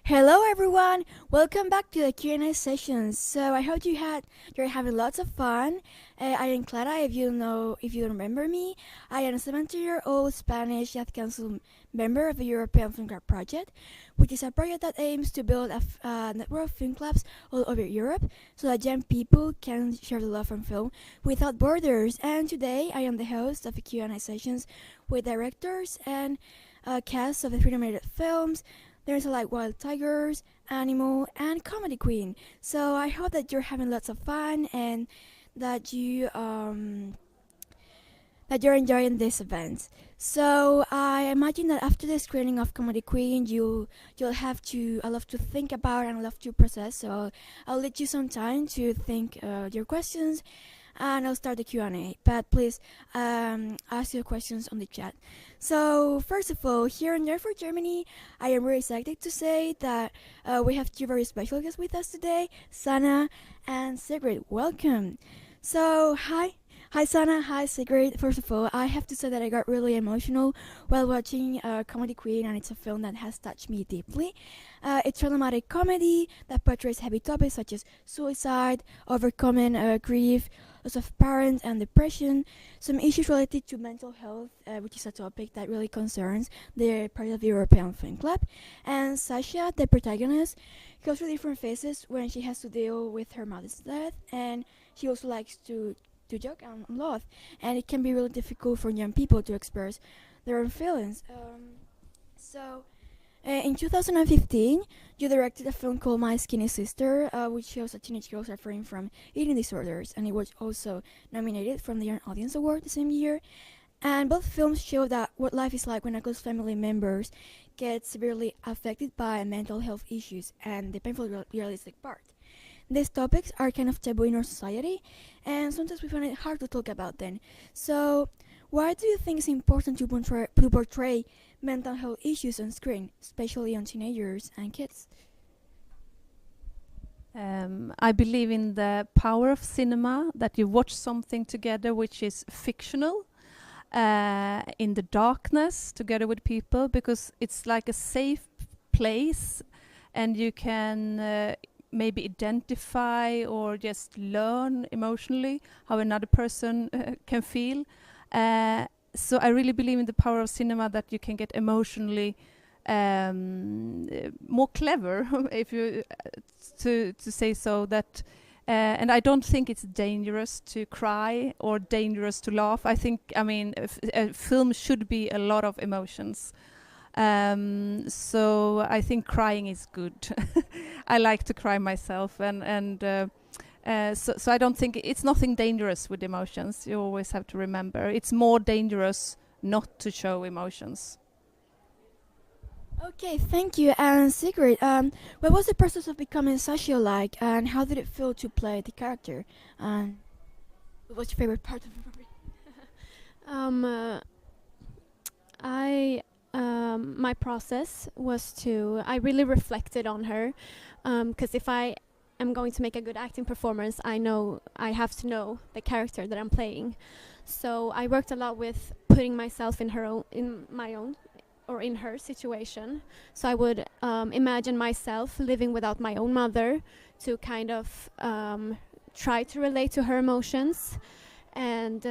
Hello everyone! Welcome back to the Q&A sessions. So I hope you're having lots of fun. I am Clara. If you remember me, I am a 70-year-old Spanish Youth Council member of the European Film Club project, which is a project that aims to build a network of film clubs all over Europe, so that young people can share the love from film without borders. And today I am the host of the Q&A sessions with directors and cast of the 3 animated films. There's like Wild Tigers, Animal, and Comedy Queen. So I hope that you're having lots of fun and that you're enjoying this event. So I imagine that after the screening of Comedy Queen, you'll have to a lot to think about and a lot to process. So I'll let you some time to think your questions, and I'll start the Q&A. But please ask your questions on the chat. So first of all, here in Erfurt, Germany, I am very excited to say that we have two very special guests with us today, Sanna and Sigrid. Welcome. So hi Sanna, hi Sigrid. First of all, I have to say that I got really emotional while watching Comedy Queen, and it's a film that has touched me deeply. It's a dramatic comedy that portrays heavy topics such as suicide, overcoming grief, loss of parents, and depression. Some issues related to mental health, which is a topic that really concerns the part of the European Film Club. And Sasha, the protagonist, goes through different phases when she has to deal with her mother's death, and she also likes to joke and laugh, and it can be really difficult for young people to express their own feelings. In 2015, you directed a film called My Skinny Sister, which shows a teenage girl suffering from eating disorders, and it was also nominated for the Young Audience Award the same year. And both films show that what life is like when a close family members get severely affected by mental health issues and the painful realistic part. These topics are kind of taboo in our society, and sometimes we find it hard to talk about them. So, why do you think it's important to portray mental health issues on screen, especially on teenagers and kids? I believe in the power of cinema, that you watch something together which is fictional, in the darkness together with people, because it's like a safe place, and you can maybe identify or just learn emotionally how another person can feel. So I really believe in the power of cinema, that you can get emotionally more clever, if you to say so. That and I don't think it's dangerous to cry or dangerous to laugh. I think, a film should be a lot of emotions. So I think crying is good. I like to cry myself, so I don't think it's nothing dangerous with emotions. You always have to remember it's more dangerous not to show emotions. Okay, thank you. And Sigrid, what was the process of becoming Sasha like, and how did it feel to play the character? And what was your favorite part of the movie? My process was I really reflected on her, because if I am going to make a good acting performance, I have to know the character that I'm playing. So I worked a lot with putting myself in her situation. So I would imagine myself living without my own mother, to kind of try to relate to her emotions. And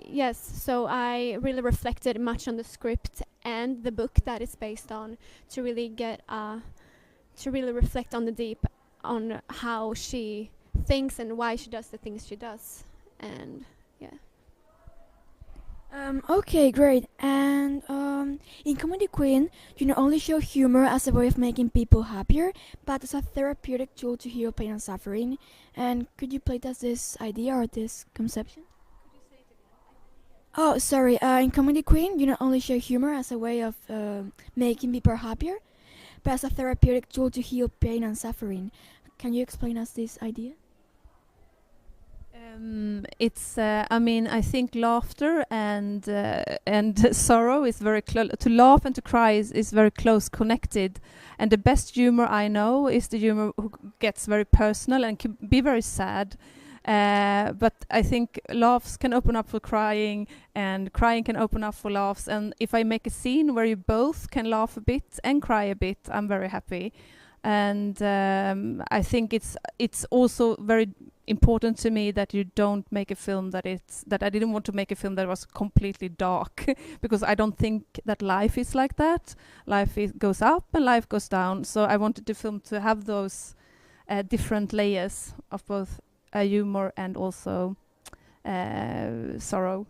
yes, so I really reflected much on the script and the book that it's based on, to really reflect on the deep, on how she thinks and why she does the things she does. And yeah. Okay, great. And in Comedy Queen, you not only show humor as a way of making people happier, but as a therapeutic tool to heal pain and suffering. And could you play this idea or this conception? Oh, sorry. In Comedy Queen, you not only show humor as a way of making people happier, but as a therapeutic tool to heal pain and suffering. Can you explain us this idea? I think laughter and sorrow is very close. To laugh and to cry is very close connected. And the best humor I know is the humor who gets very personal and can be very sad. But I think laughs can open up for crying, and crying can open up for laughs. And if I make a scene where you both can laugh a bit and cry a bit, I'm very happy. And I think it's also very important to me that you don't make a film that I didn't want to make a film that was completely dark because I don't think that life is like that. Life goes up and life goes down. So I wanted the film to have those different layers of both humor and also sorrow.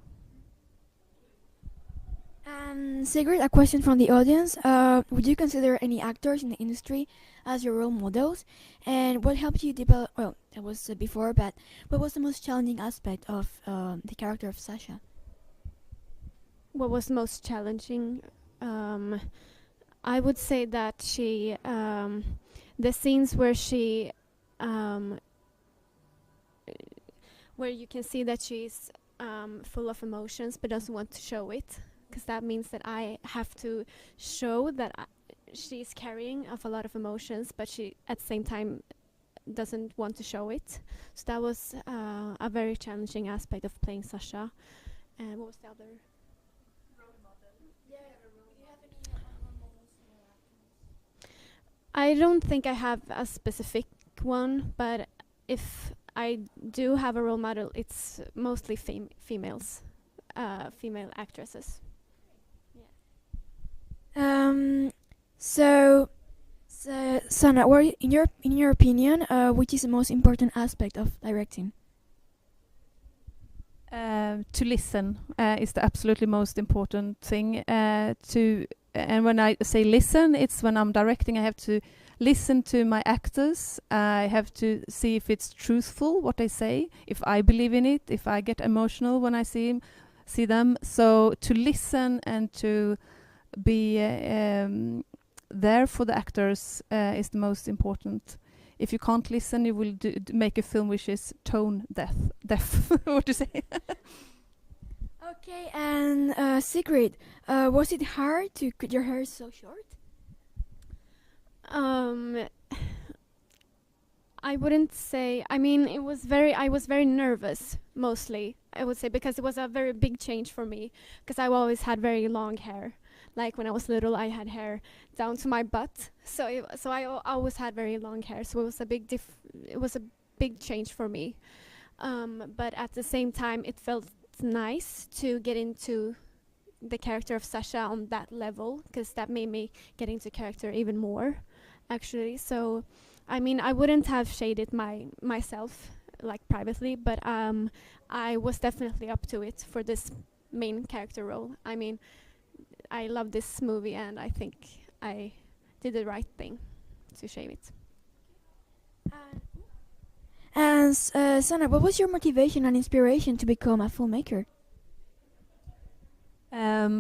And Sigrid, a question from the audience. Would you consider any actors in the industry as your role models? And what helped you develop, well, that was before, but what was the most challenging aspect of the character of Sasha? What was most challenging? I would say that she, the scenes where she, where you can see that she's full of emotions but doesn't want to show it, because that means that I have to show that she's carrying of a lot of emotions, but she at the same time doesn't want to show it. So that was a very challenging aspect of playing Sasha. And what was the other? I don't think I have a specific one, but if I do have a role model, it's mostly females, female actresses. So Sanna, what in your opinion, which is the most important aspect of directing? To listen is the absolutely most important thing. And when I say listen, it's when I'm directing, I have to listen to my actors. I have to see if it's truthful what they say, if I believe in it, if I get emotional when I see them. So to listen and to be there for the actors is the most important. If you can't listen, you will make a film which is tone deaf. What do you say? Okay, and Sigrid, was it hard to cut your hair so short? I wouldn't say. I mean, I was very nervous, mostly, I would say, because it was a very big change for me, because I always had very long hair. Like when I was little, I had hair down to my butt, so I always had very long hair. So it was a big change for me. But at the same time, it felt nice to get into the character of Sasha on that level, because that made me get into character even more, actually. So, I mean, I wouldn't have shaded myself like privately, but I was definitely up to it for this main character role. I mean, I love this movie, and I think I did the right thing to shave it. And Sanna, what was your motivation and inspiration to become a filmmaker?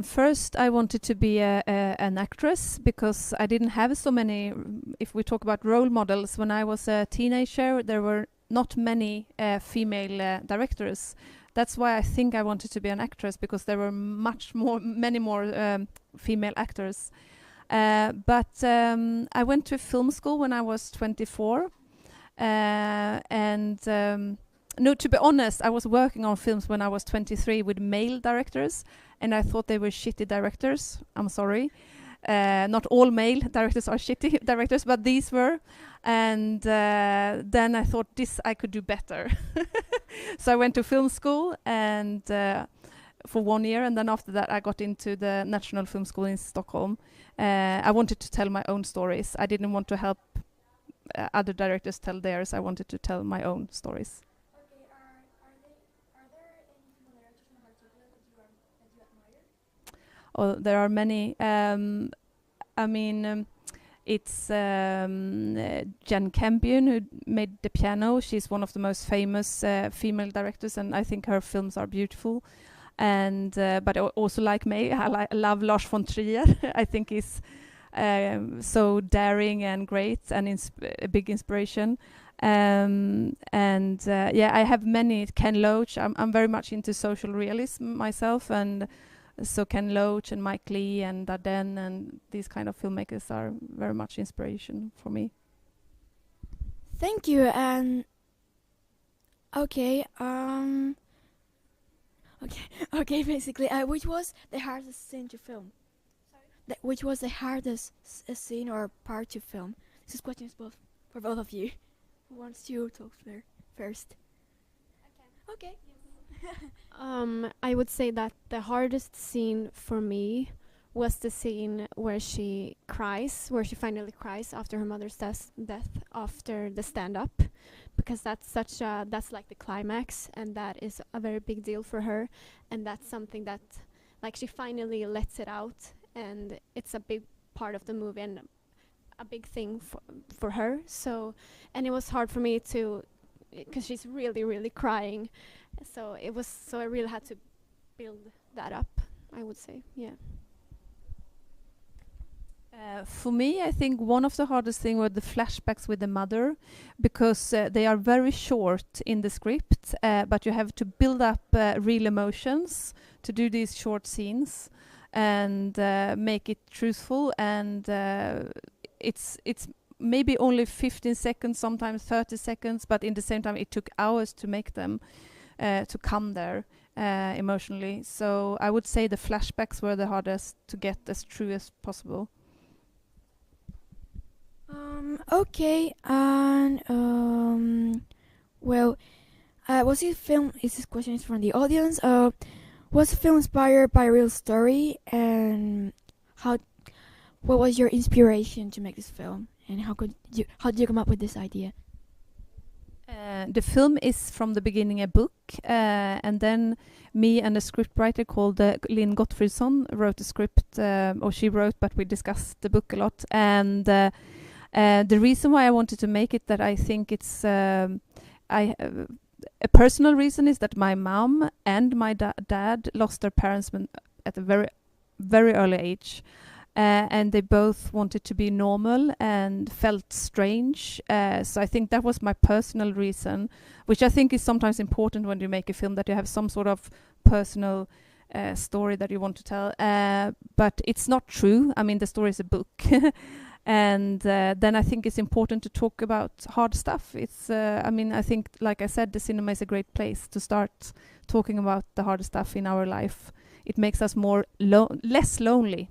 First, I wanted to be an actress because I didn't have so many. If we talk about role models, when I was a teenager, there were not many female directors. That's why I think I wanted to be an actress, because there were many more female actors. But I went to film school when I was 24. No, to be honest, I was working on films when I was 23 with male directors, and I thought they were shitty directors. I'm sorry. Not all male directors are shitty directors, but these were. And then I thought I could do better. So I went to film school and for 1 year, and then after that I got into the National Film School in Stockholm. I wanted to tell my own stories. I didn't want to help other directors tell theirs. I wanted to tell my own stories. Okay, are there any female directors in particular that you admire? Oh, there are many. I mean, it's Jen Campion who made The Piano. She's one of the most famous female directors, and I think her films are beautiful. And but I also like May. I love Lars von Trier. I think he's so daring and great, and a big inspiration. Yeah, I have many. Ken Loach. I'm very much into social realism myself, and so Ken Loach and Mike Leigh and Dardenne and these kind of filmmakers are very much inspiration for me. Thank you. And Okay. Okay. Okay. Basically, which was the hardest scene to film? Which was the hardest scene or part to film? This question is both for both of you. Who wants to talk first? Okay. I would say that the hardest scene for me was the scene where she cries, where she finally cries after her mother's death after the stand-up, because that's like the climax, and that is a very big deal for her, and that's something that, like, she finally lets it out, and it's a big part of the movie and a big thing for her. So, and it was hard for me to, because she's really crying. So I really had to build that up, I would say. Yeah. For me, I think one of the hardest thing were the flashbacks with the mother, because they are very short in the script, but you have to build up real emotions to do these short scenes and make it truthful, and it's maybe only 15 seconds, sometimes 30 seconds, but in the same time it took hours to make them to come there emotionally. So I would say the flashbacks were the hardest to get as true as possible. Okay, and well, was this film? Is this question is from the audience? Was the film inspired by a real story, and what was your inspiration to make this film, and how did you come up with this idea? The film is from the beginning a book, and then me and a scriptwriter called Lynn Gottfridsson wrote the script, or she wrote, but we discussed the book a lot. And the reason why I wanted to make it, that I think it's a personal reason, is that my mom and my dad lost their parents at a very early age. And they both wanted to be normal and felt strange. So I think that was my personal reason, which I think is sometimes important when you make a film, that you have some sort of personal story that you want to tell. But it's not true. I mean, the story is a book. And then I think it's important to talk about hard stuff. It's, I mean, I think, like I said, the cinema is a great place to start talking about the hard stuff in our life. It makes us less lonely.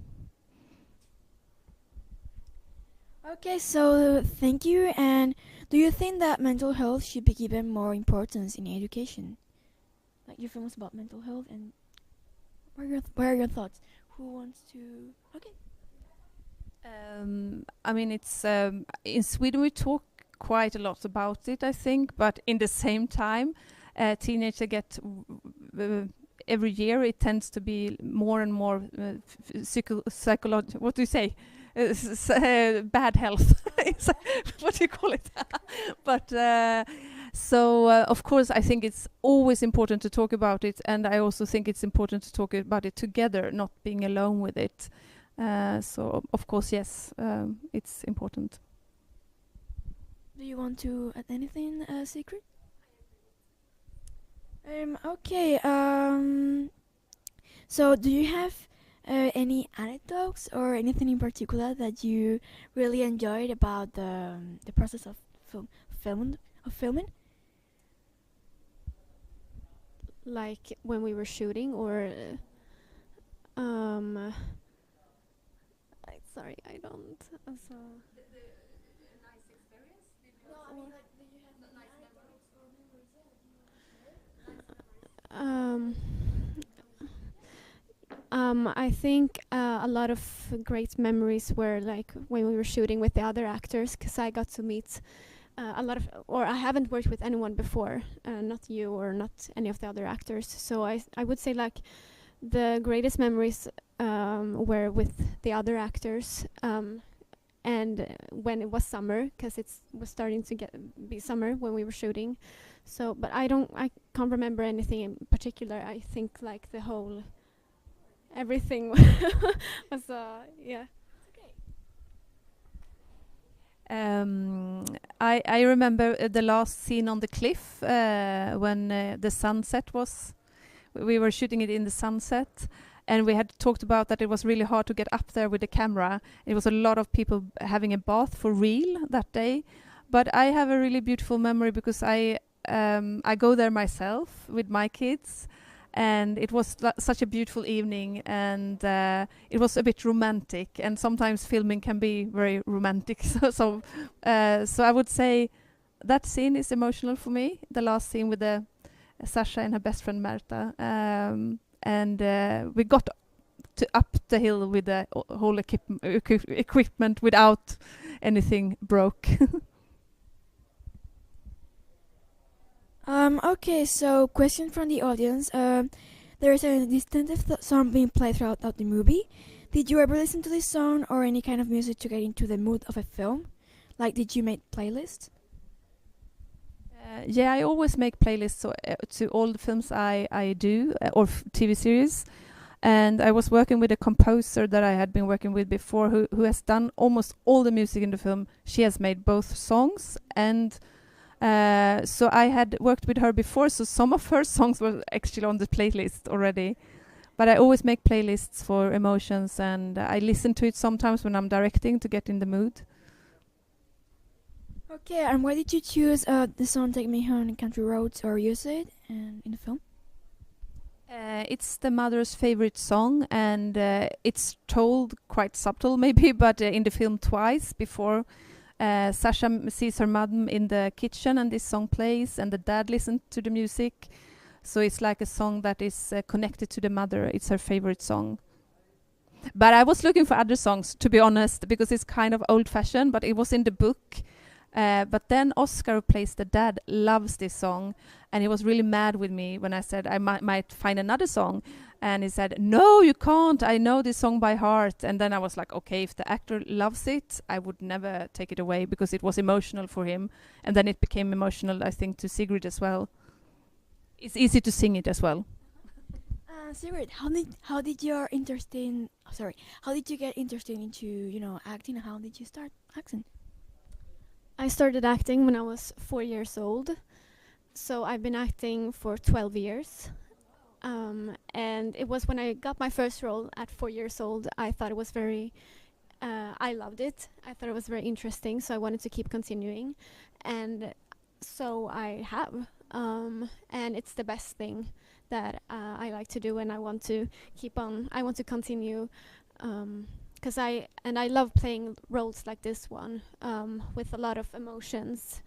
Okay, so thank you. And do you think that mental health should be given more importance in education? Like your film is about mental health, and what are your thoughts? Who wants to? Okay. I mean, it's in Sweden we talk quite a lot about it, I think, but in the same time, teenagers get every year it tends to be more and more psychological. What do you say? Bad health. What do you call it? But so of course I think it's always important to talk about it, and I also think it's important to talk about it together, not being alone with it. So of course, yes, it's important. Do you want to add anything, Sigrid? Okay. So do you have any anecdotes or anything in particular that you really enjoyed about the process of filming? Like when we were shooting, or sorry, I don't. So Nice experience? No, I mean, like, do you have nice memories or memories? I think a lot of great memories were like when we were shooting with the other actors, because I got to meet a lot of, or I haven't worked with anyone before, not you or not any of the other actors. So I would say like the greatest memories were with the other actors, and when it was summer, because it was starting to be summer when we were shooting. So, but I can't remember anything in particular. I think like the whole everything was yeah. I remember the last scene on the cliff when the sunset was. We were shooting it in the sunset, and we had talked about that it was really hard to get up there with the camera. It was a lot of people having a bath for real that day, but I have a really beautiful memory because I go there myself with my kids, and it was such a beautiful evening, and it was a bit romantic, and sometimes filming can be very romantic. So I would say that scene is emotional for me, the last scene with the Sasha and her best friend Marta, and we got to up the hill with the whole equipment without anything broke. Okay, so question from the audience. There is a distinctive song being played throughout the movie. Did you ever listen to this song or any kind of music to get into the mood of a film? Like, did you make playlists? Yeah, I always make playlists to all the films I do, or TV series. And I was working with a composer that I had been working with before, who has done almost all the music in the film. She has made both songs, and so I had worked with her before, so some of her songs were actually on the playlist already. But I always make playlists for emotions, and I listen to it sometimes when I'm directing to get in the mood. Okay, and why did you choose the song "Take Me Home, Country Roads" or use it in the film? It's the mother's favorite song, and it's told quite subtle maybe, but in the film twice before. Sasha sees her mom in the kitchen and this song plays, and the dad listens to the music. So it's like a song that is connected to the mother. It's her favorite song. But I was looking for other songs, to be honest, because it's kind of old-fashioned, but it was in the book. But then Oscar, who plays the dad, loves this song, and he was really mad with me when I said I might find another song. And he said, "No, you can't. I know this song by heart." And then I was like, okay, if the actor loves it, I would never take it away, because it was emotional for him. And then it became emotional, I think, to Sigrid as well. It's easy to sing it as well. Sigrid, how did you get interested into acting? How did you start acting? I started acting when I was 4 years old, so I've been acting for 12 years. And it was when I got my first role at 4 years old. I thought it was I loved it. I thought it was very interesting, so I wanted to keep continuing. And so I have. And it's the best thing that I like to do, and I want to continue. Because I love playing roles like this one, with a lot of emotions.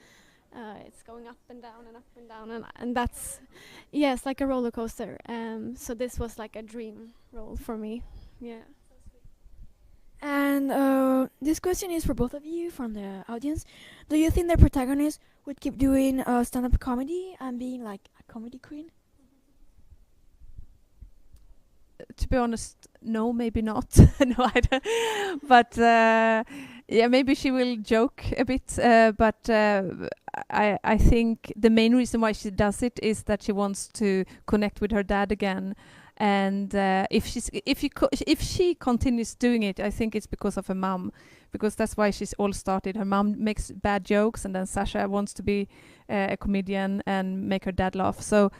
It's going up and down and up and down, and that's, it's like a roller coaster. So this was like a dream role for me. Yeah. And this question is for both of you from the audience. Do you think the protagonist would keep doing stand-up comedy and being like a comedy queen? To be honest, no, maybe not. No, I don't. But maybe she will joke a bit. But I think the main reason why she does it is that she wants to connect with her dad again. And if she continues doing it, I think it's because of her mom, because that's why she's all started. Her mom makes bad jokes, and then Sasha wants to be a comedian and make her dad laugh. So,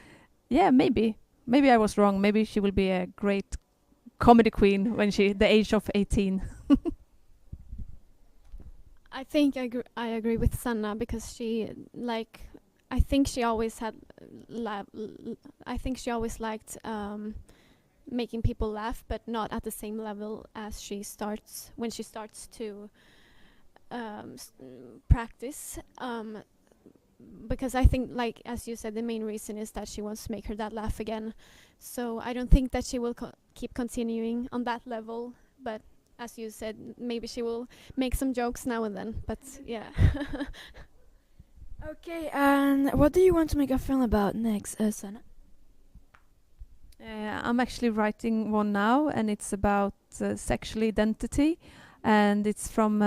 yeah, maybe I was wrong. Maybe she will be a great comedy queen when the age of 18. I think I agree with Sanna, because I think she always liked making people laugh, but not at the same level as when she starts to practice. Because I think, like as you said, the main reason is that she wants to make her dad laugh again. So I don't think that she will keep continuing on that level, but as you said, maybe she will make some jokes now and then. But yeah. Okay, and what do you want to make a film about next, Sanna? I'm actually writing one now, and it's about sexual identity, and it's from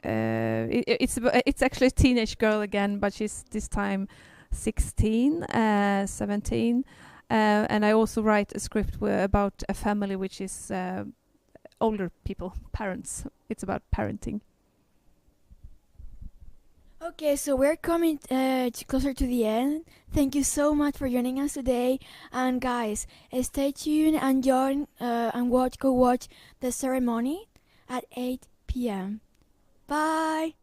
it's actually a teenage girl again, but she's this time 16, 17, and I also write a script about a family which is older people, parents. It's about parenting. Okay, so we're coming closer to the end. Thank you so much for joining us today. And guys, stay tuned and join and go watch the ceremony at 8 p.m. Bye!